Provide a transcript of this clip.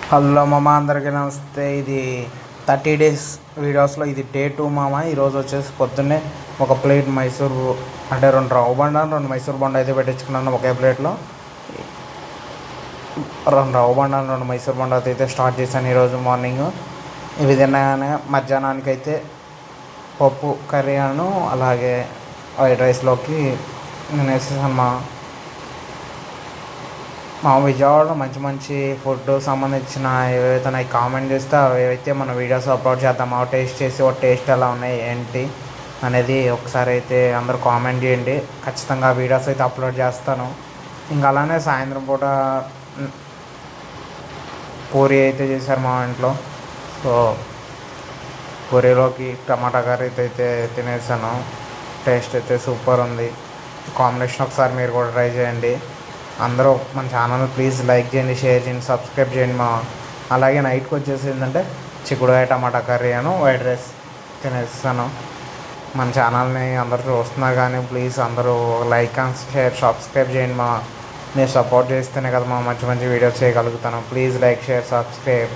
Hello మామ, అందరికీ నమస్తే. ఇది 30 డేస్ వీడియోస్లో ఇది డే 2 మామ. ఈరోజు వచ్చేసి పొద్దున్నే ఒక ప్లేట్ మైసూర్ అంటే 2 రవ్వ బండ 2 మైసూర్ బండ అయితే పెట్టించుకున్నాను ఒకే ప్లేట్లో. 2 రవ్వ బండ 2 మైసూర్ బండ అయితే స్టార్ట్ చేశాను ఈరోజు మార్నింగ్. ఇవి తినగానే మధ్యాహ్నానికి అయితే పప్పు కర్రీ అను అలాగే వైట్ రైస్లోకి నేను వేసేసాను మా విజయవాడలో మంచి మంచి ఫుడ్ సంబంధించిన ఏవైతే నాకు కామెంట్ చేస్తే అవి మన వీడియోస్ అప్లోడ్ చేద్దాం. టేస్ట్ చేసి టేస్ట్ ఎలా ఉన్నాయి ఏంటి అనేది ఒకసారి అయితే అందరూ కామెంట్ చేయండి. ఖచ్చితంగా వీడియోస్ అయితే అప్లోడ్ చేస్తాను. ఇంకా అలానే సాయంత్రం పూట పూరి అయితే చేశారు మా ఇంట్లో. సో పూరీలోకి టమాటా కర్రీ అయితే తినేసాను. టేస్ట్ అయితే సూపర్ ఉంది. కాంబినేషన్ ఒకసారి మీరు కూడా ట్రై చేయండి. అందరూ మన ఛానల్ ప్లీజ్ లైక్ చేయండి, షేర్ చేయండి, సబ్స్క్రైబ్ చేయండి అలాగే నైట్కి వచ్చేసి ఏంటంటే చిక్కుడుకాయ టమాటా కర్రీ అను వైట్ రైస్ తినేస్తాను. మన ఛానల్ని అందరూ చూస్తున్నారు కానీ ప్లీజ్ అందరూ లైక్ అండ్ షేర్ సబ్స్క్రైబ్ చేయండి మీరు సపోర్ట్ చేస్తేనే కదా మంచి మంచి వీడియోస్ చేయగలుగుతాను. Please like share subscribe.